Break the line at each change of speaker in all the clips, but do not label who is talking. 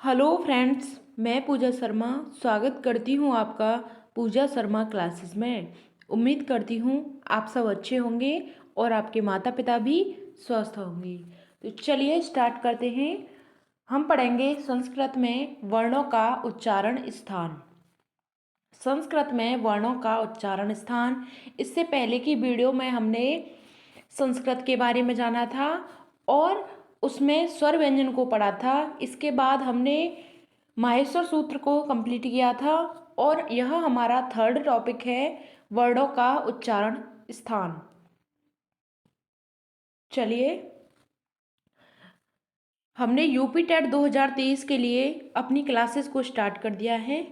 Hello friends, मैं पूजा शर्मा स्वागत करती हूँ आपका पूजा शर्मा क्लासेस में। उम्मीद करती हूँ आप सब अच्छे होंगे और आपके माता पिता भी स्वस्थ होंगे। तो चलिए स्टार्ट करते हैं। हम पढ़ेंगे संस्कृत में वर्णों का उच्चारण स्थान। संस्कृत में वर्णों का उच्चारण स्थान। इससे पहले की वीडियो में हमने संस्कृत के बारे में जाना था और उसमें स्वर व्यंजन को पढ़ा था। इसके बाद हमने माहेश्वर सूत्र को कंप्लीट किया था और यह हमारा थर्ड टॉपिक है, वर्णों का उच्चारण स्थान। चलिए, हमने यूपी टेट 2023 के लिए अपनी क्लासेस को स्टार्ट कर दिया है,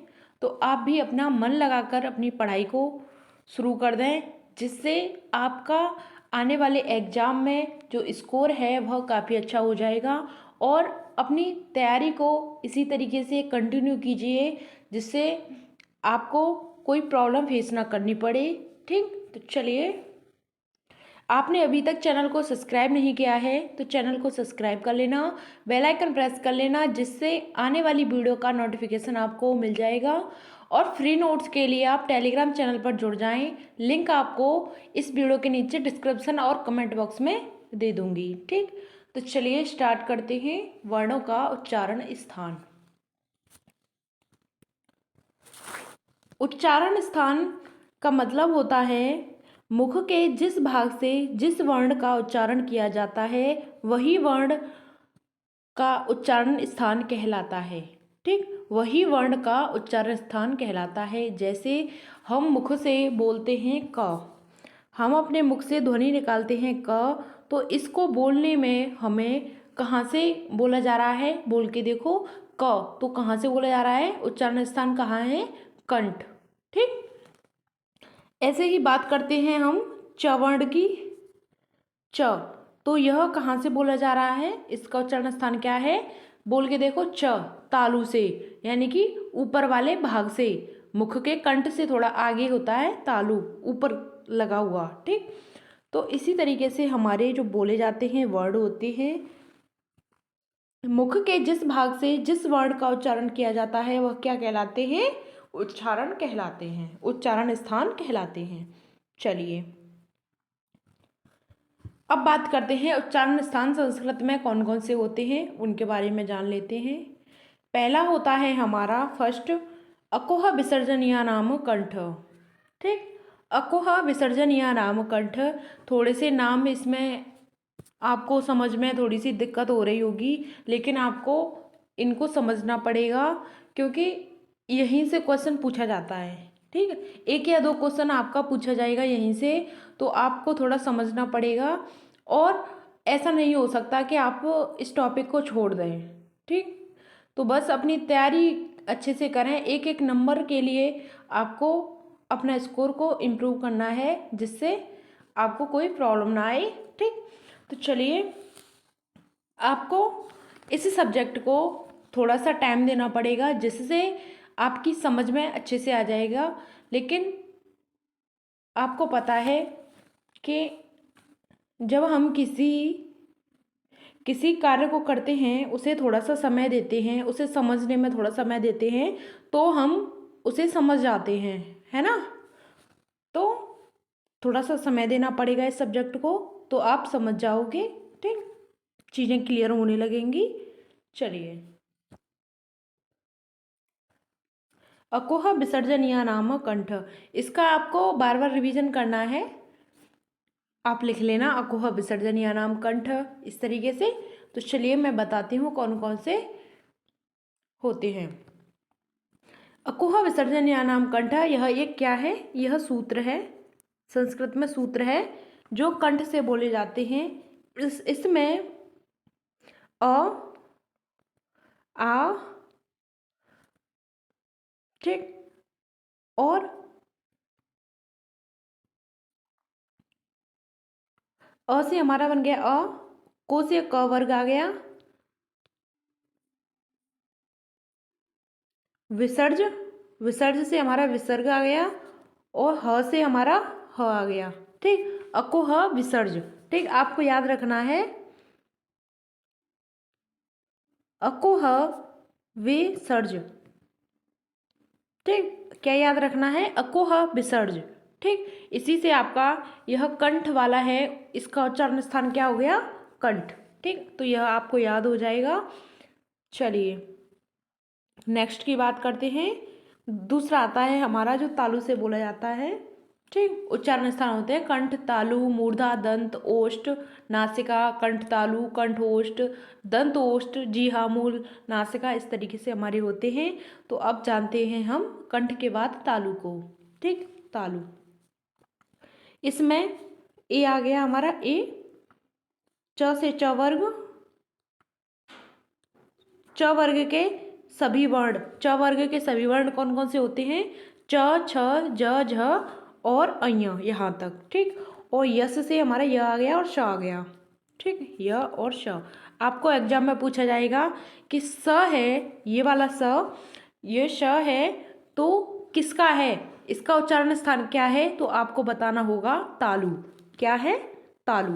तो आप भी अपना मन लगाकर अपनी पढ़ाई को शुरू कर दें, जिससे आपका आने वाले एग्ज़ाम में जो स्कोर है वह काफ़ी अच्छा हो जाएगा। और अपनी तैयारी को इसी तरीके से कंटिन्यू कीजिए, जिससे आपको कोई प्रॉब्लम फेस ना करनी पड़े। ठीक, तो चलिए, आपने अभी तक चैनल को सब्सक्राइब नहीं किया है तो चैनल को सब्सक्राइब कर लेना, बेल आइकन प्रेस कर लेना, जिससे आने वाली वीडियो का नोटिफिकेशन आपको मिल जाएगा। और फ्री नोट्स के लिए आप टेलीग्राम चैनल पर जुड़ जाएं। लिंक आपको इस वीडियो के नीचे डिस्क्रिप्शन और कमेंट बॉक्स में दे दूंगी। ठीक, तो चलिए स्टार्ट करते हैं। वर्णों का उच्चारण स्थान। उच्चारण स्थान का मतलब होता है मुख के जिस भाग से जिस वर्ण का उच्चारण किया जाता है वही वर्ण का उच्चारण स्थान कहलाता है। ठीक, वही वर्ण का उच्चारण स्थान कहलाता है। जैसे हम मुख से बोलते हैं क, हम अपने मुख से ध्वनि निकालते हैं क, तो इसको बोलने में हमें कहाँ से बोला जा रहा है, बोल के देखो। क तो कहाँ से बोला जा रहा है, उच्चारण स्थान कहाँ है, कंठ। ठीक, ऐसे ही बात करते हैं हम च वर्ण की। च, तो यह कहाँ से बोला जा रहा है, इसका उच्चारण स्थान क्या है, बोल के देखो। च, तालू से, यानी कि ऊपर वाले भाग से, मुख के कंठ से थोड़ा आगे होता है तालु, ऊपर लगा हुआ। ठीक, तो इसी तरीके से हमारे जो बोले जाते हैं वर्ड होते हैं, मुख के जिस भाग से जिस वर्ण का उच्चारण किया जाता है वह क्या कहलाते हैं, उच्चारण कहलाते हैं, उच्चारण स्थान कहलाते हैं। चलिए, अब बात करते हैं उच्चारण स्थान संस्कृत में कौन कौन से होते हैं, उनके बारे में जान लेते हैं। पहला होता है हमारा फर्स्ट, अकोह विसर्जन या नाम कंठ। ठीक, अकोह विसर्जन या नाम कंठ। थोड़े से नाम इसमें आपको समझ में थोड़ी सी दिक्कत हो रही होगी, लेकिन आपको इनको समझना पड़ेगा, क्योंकि यहीं से क्वेश्चन पूछा जाता है। ठीक है, एक या दो क्वेश्चन आपका पूछा जाएगा यहीं से, तो आपको थोड़ा समझना पड़ेगा। और ऐसा नहीं हो सकता कि आप इस टॉपिक को छोड़ दें। ठीक, तो बस अपनी तैयारी अच्छे से करें। एक एक नंबर के लिए आपको अपना स्कोर को इम्प्रूव करना है, जिससे आपको कोई प्रॉब्लम ना आए। ठीक, तो चलिए, आपको इस सब्जेक्ट को थोड़ा सा टाइम देना पड़ेगा, जिससे आपकी समझ में अच्छे से आ जाएगा। लेकिन आपको पता है कि जब हम किसी किसी कार्य को करते हैं, उसे थोड़ा सा समय देते हैं, उसे समझने में थोड़ा समय देते हैं, तो हम उसे समझ जाते हैं, है ना। तो थोड़ा सा समय देना पड़ेगा इस सब्जेक्ट को, तो आप समझ जाओगे। ठीक, चीज़ें क्लियर होने लगेंगी। चलिए, अकोह विसर्जन या नाम कंठ, इसका आपको बार बार रिवीजन करना है। आप लिख लेना अकोह विसर्जन या नाम कंठ इस तरीके से। तो चलिए, मैं बताती हूँ कौन कौन से होते हैं। अकोह विसर्जन या नाम कंठ, यह एक क्या है, यह सूत्र है, संस्कृत में सूत्र है जो कंठ से बोले जाते हैं। इसमें अ, आ, ठीक, और अ से हमारा बन गया अ, को से क वर्ग आ गया, विसर्ज, विसर्ज से हमारा विसर्ग आ गया, और ह से हमारा ह आ गया। ठीक, अकोह विसर्ज। ठीक, आपको याद रखना है, अकोह विसर्ज। ठीक, क्या याद रखना है? अकोह विसर्ज। ठीक, इसी से आपका यह कंठ वाला है, इसका उच्चारण स्थान क्या हो गया? कंठ। ठीक, तो यह आपको याद हो जाएगा। चलिए नेक्स्ट की बात करते हैं। दूसरा आता है हमारा जो तालु से बोला जाता है। ठीक, उच्चारण स्थान होते हैं कंठ, तालु, मूर्धा, दंत, ओष्ठ, नासिका, कंठ तालु, कंठ ओष्ठ, दंत ओष्ठ, जीहा, मूल, नासिका, इस तरीके से हमारे होते हैं। तो अब जानते हैं हम कंठ के बाद तालु को। ठीक, तालु, इसमें ए आ गया हमारा ए, च से च वर्ग, च वर्ग के सभी वर्ण, च वर्ग के सभी वर्ण कौन कौन से होते हैं? च, छ, ज, झ और अञ, यहाँ तक। ठीक, और यस से हमारा य आ गया और श आ गया। ठीक, य और श। आपको एग्जाम में पूछा जाएगा कि स है, ये वाला स, ये श है, तो किसका है? इसका उच्चारण स्थान क्या है? तो आपको बताना होगा तालु। क्या है? तालु।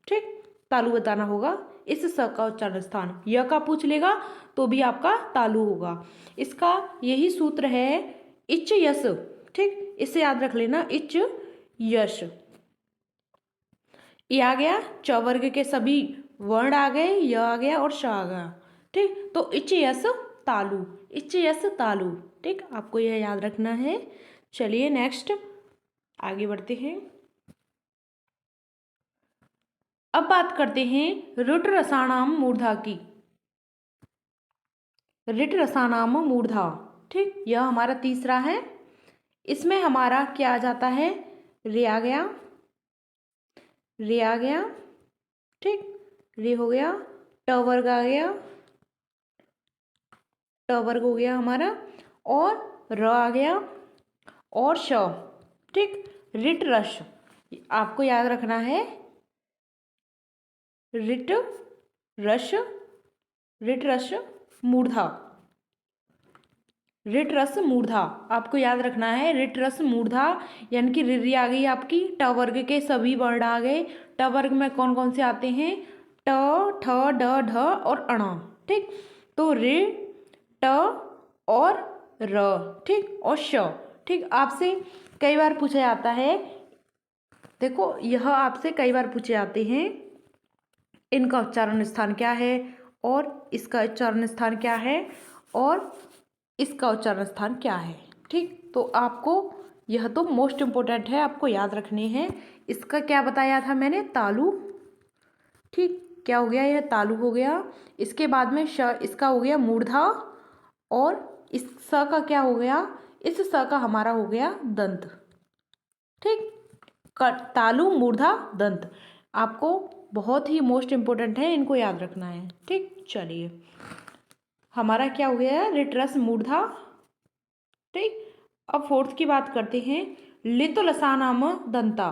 ठीक, तालु बताना होगा। इस स का उच्चारण स्थान य का पूछ लेगा तो भी आपका तालु होगा। इसका यही सूत्र है, इच यस। ठीक, इसे याद रख लेना, इच यश। ये आ गया, च वर्ग के सभी वर्ण आ गए, य आ गया और श आ गया। ठीक, तो इच यस तालु, इच यस तालु। ठीक, आपको यह याद रखना है। चलिए नेक्स्ट आगे बढ़ते हैं। अब बात करते हैं रुट रसाणाम मूर्धा की। रिट रसानाम मूर्धा। ठीक, यह हमारा तीसरा है। इसमें हमारा क्या आ जाता है? रे आ गया, रे आ गया। ठीक, रे हो गया, ट वर्ग आ गया, ट वर्ग हो गया हमारा, और र आ गया और श। ठीक, रिट रस, आपको याद रखना है, रिट रस, रिट रस मूर्धा, रिट रस मूर्धा, आपको याद रखना है। रिट रस मूर्धा यानी कि रिरी आ गई आपकी, ट वर्ग के सभी वर्ण आ गए। ट वर्ग में कौन कौन से आते हैं? ट, ठ, ड, ढ और अण। ठीक, तो रि, ट और र। ठीक, और श। ठीक, आपसे कई बार पूछा जाता है, देखो यह आपसे कई बार पूछे जाते हैं, इनका उच्चारण स्थान क्या है और इसका उच्चारण स्थान क्या है और इसका उच्चारण स्थान क्या है। ठीक, तो आपको यह तो मोस्ट इम्पोर्टेंट है, आपको याद रखने हैं। इसका क्या बताया था मैंने? तालु। ठीक, क्या हो गया? यह तालु हो गया। इसके बाद में श, इसका हो गया मूर्धा, और इस स का क्या हो गया? इस स का हमारा हो गया दंत। ठीक, तालु, मूर्धा, दंत, आपको बहुत ही मोस्ट इम्पोर्टेंट है, इनको याद रखना है। ठीक, चलिए हमारा क्या हो गया? रिट रस मूर्धा। ठीक, अब फोर्थ की बात करते हैं, लित लसानाम दंता।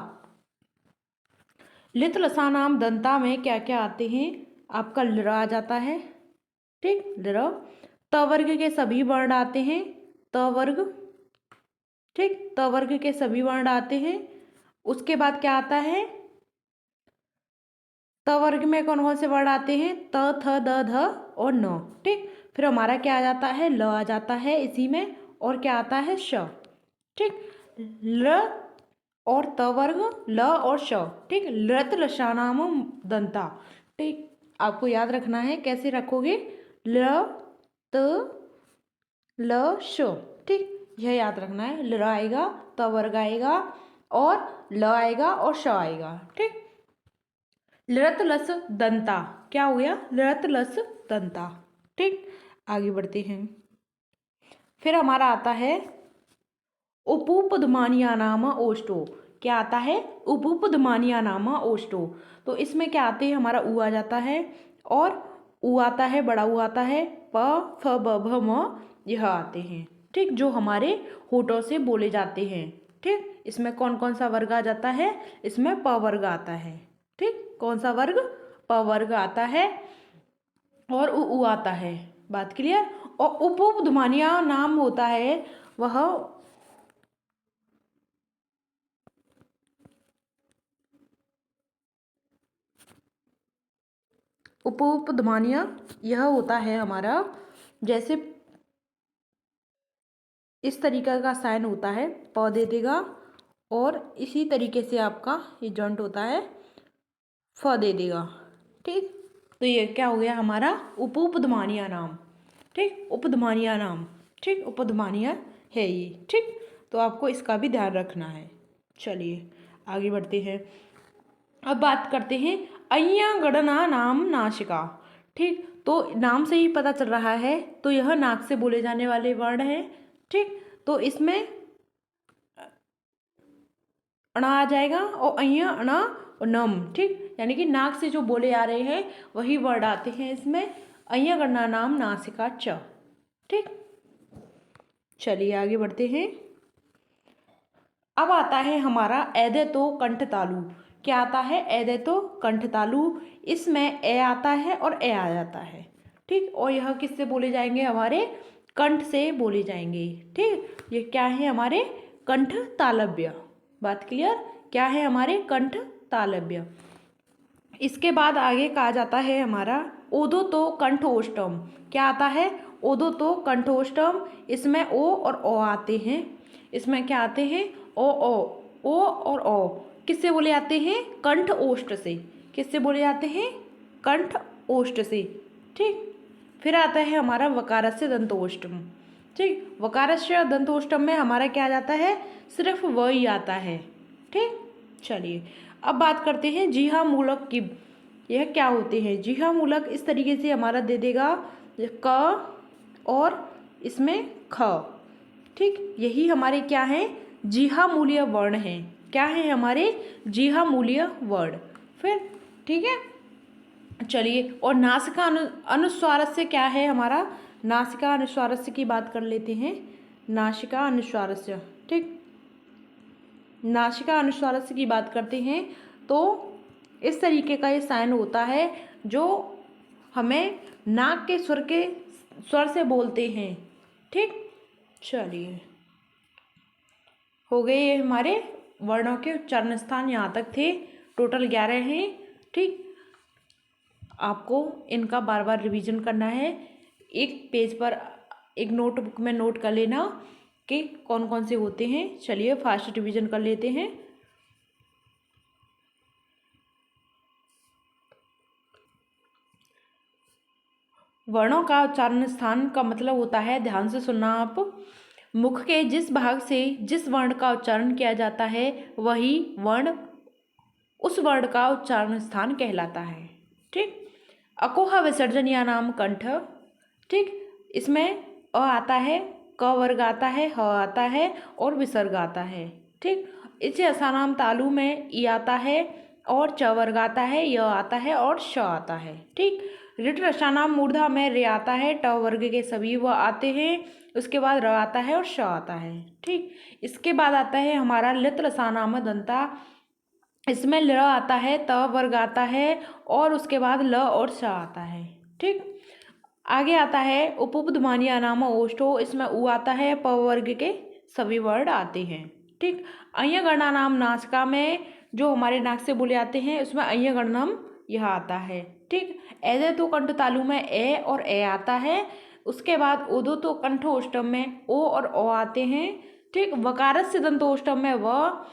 लित लसानाम दंता में क्या क्या आते हैं? आपका लिर आ जाता है। ठीक, लिर, त वर्ग के सभी वर्ण आते हैं, त वर्ग। ठीक, त वर्ग के सभी वर्ण आते हैं। उसके बाद क्या आता है? त वर्ग में कौन कौन से वर्ण आते हैं? त, थ, द, ध और न। ठीक, फिर हमारा क्या आ जाता है? ल आ जाता है इसी में, और क्या आता है? श। ठीक, ल और त वर्ग, ल और श। ठीक, लृत लसानाम दंता। ठीक, आपको याद रखना है, कैसे रखोगे? ल, त, ल, श। ठीक, यह याद रखना है। ल आएगा, त वर्ग आएगा और ल आएगा और श आएगा। ठीक, लृत लस दंता, क्या हो गया? लृत लस दंता। ठीक, आगे बढ़ते हैं। फिर हमारा आता है उपूपधमानिया नाम ओष्टो। क्या आता है? उपूपधमानिया नाम ओष्टो। तो इसमें क्या आते हैं? हमारा ऊ आ जाता है, और ऊ आता है, बड़ा ऊ आता है, प, फ, ब, भ, म, यह आते हैं। ठीक, जो हमारे होठों से बोले जाते हैं। ठीक, इसमें कौन कौन सा वर्ग आ जाता है? इसमें प वर्ग आता है। ठीक, कौन सा वर्ग? प वर्ग आता है, और ऊ आता है। बात क्लियर? और उपउपध्मानिया नाम होता है वह, उपउपध्मानिया यह होता है हमारा, जैसे इस तरीके का साइन होता है, प दे देगा, और इसी तरीके से आपका ये जॉइंट होता है, फ दे देगा। ठीक, तो ये क्या हो गया हमारा उपउपध्मानीय नाम। ठीक, उपध्मानीय नाम। ठीक, उपध्मानीय है ये। ठीक, तो आपको इसका भी ध्यान रखना है। चलिए आगे बढ़ते हैं। अब बात करते हैं अय्या गणना नाम नासिका। ठीक, तो नाम से ही पता चल रहा है, तो यह नाक से बोले जाने वाले वर्ड हैं। ठीक, तो इसमें अणा आ जाएगा और अय्या अणा और नम। ठीक, यानी कि नाक से जो बोले आ रहे हैं वही वर्ड आते हैं इसमें। अय्या गणना नाम नासिका च। ठीक, चलिए आगे बढ़ते हैं। अब आता है हमारा ऐदे तो कंठ तालु। क्या आता है? ऐदे तो कंठ तालु। इसमें ए आता है और ए आ जाता है। ठीक, और यह किससे बोले जाएंगे? हमारे कंठ से बोले जाएंगे। ठीक, ये क्या है? हमारे कंठ तालव्य। बात क्लियर? क्या है? हमारे कंठ तालव्य। इसके बाद आगे कहा जाता है हमारा ओदो तो कंठोष्टम। क्या आता है? ओदो तो कंठोष्टम। इसमें ओ और ओ आते हैं। इसमें क्या आते हैं? ओ और ओ किससे बोले जाते हैं? कंठ ओष्ठ से। किससे बोले जाते हैं? कंठ ओष्ठ से। ठीक, फिर आता है हमारा वकारस्य दंतोष्टम। ठीक, वकारस्य दंतोष्टम में हमारा क्या आ जाता है? सिर्फ व ही आता है। ठीक, चलिए अब बात करते हैं जीहा मूलक की। यह क्या होते हैं? जीहा मूलक इस तरीके से हमारा दे देगा क और इसमें ख। ठीक, यही हमारे क्या हैं? जीहा मूल्य वर्ण हैं। क्या है? हमारे जीहा मूल्य वर्ण। फिर ठीक है, चलिए और नासिका अनुस्वारस्य क्या है हमारा? नासिका अनुस्वारस्य की बात कर लेते हैं। नासिका अनुस्वारस्य। ठीक, नासिका अनुस्वारस्य की बात करते हैं तो इस तरीके का ये साइन होता है जो हमें नाक के स्वर से बोलते हैं। ठीक, चलिए हो गए ये हमारे वर्णों के उच्चारण स्थान। यहाँ तक थे, टोटल 11 हैं। ठीक, आपको इनका बार बार रिवीजन करना है। एक पेज पर एक नोटबुक में नोट कर लेना कि कौन कौन से होते हैं। चलिए फास्ट रिवीजन कर लेते हैं। वर्णों का उच्चारण स्थान का मतलब होता है, ध्यान से सुनना आप, मुख के जिस भाग से जिस वर्ण का उच्चारण किया जाता है वही वर्ण उस वर्ण का उच्चारण स्थान कहलाता है। ठीक, अकोहा विसर्जन या नाम कंठ। ठीक, इसमें अ आता है, क वर्ग आता है, ह आता है और विसर्ग आता है। ठीक, इसे असानाम तालु में ई आता है और च वर्ग आता है, य आता है और श आता है। ठीक, रिट रसानाम मूर्धा में रे आता है, ट वर्ग के सभी वह आते हैं, उसके बाद र आता है और श आता है। ठीक, इसके बाद आता है हमारा लित रसानाम दंता। इसमें ल आता है, त वर्ग आता है और उसके बाद ल और श आता है। ठीक, आगे आता है उपउपध्मानीय नाम ओष्ठो। इसमें उ आता है, प वर्ग के सभी वर्ड आते हैं। ठीक, अय्य गणना नाम नासिका में जो हमारे नाक से बोले आते हैं उसमें अय्य गणनम यह आता है। ठीक, ऐदे तो कंठ तालु में ए और ए आता है। उसके बाद ओदो तो कंठोष्टम में ओ और ओ आते हैं। ठीक, वकारस्य दंतोष्टम में व।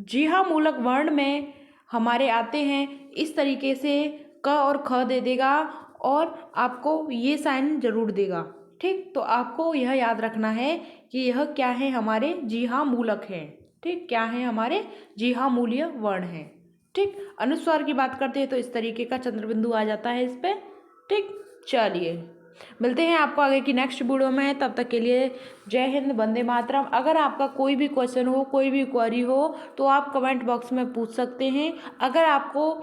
जीहा मूलक वर्ण में हमारे आते हैं इस तरीके से, क और ख दे देगा और आपको ये साइन जरूर देगा। ठीक, तो आपको यह याद रखना है कि यह क्या है? हमारे जीहा मूलक है। ठीक, क्या है? हमारे जीहा मूल्य वर्ण है। ठीक, अनुस्वार की बात करते हैं तो इस तरीके का चंद्रबिंदु आ जाता है इस पे। ठीक, चलिए मिलते हैं आपको आगे की नेक्स्ट वीडियो में। तब तक के लिए जय हिंद, वंदे मातरम। अगर आपका कोई भी क्वेश्चन हो, कोई भी क्वेरी हो तो आप कमेंट बॉक्स में पूछ सकते हैं। अगर आपको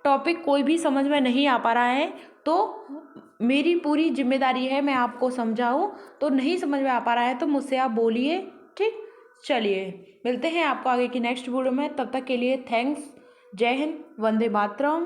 टॉपिक कोई भी समझ में नहीं आ पा रहा है तो मेरी पूरी जिम्मेदारी है मैं आपको समझाऊं। तो नहीं समझ में आ पा रहा है तो मुझसे आप बोलिए। ठीक, चलिए मिलते हैं आपको आगे की नेक्स्ट वीडियो में। तब तक के लिए थैंक्स। जय हिंद, वंदे मातरम।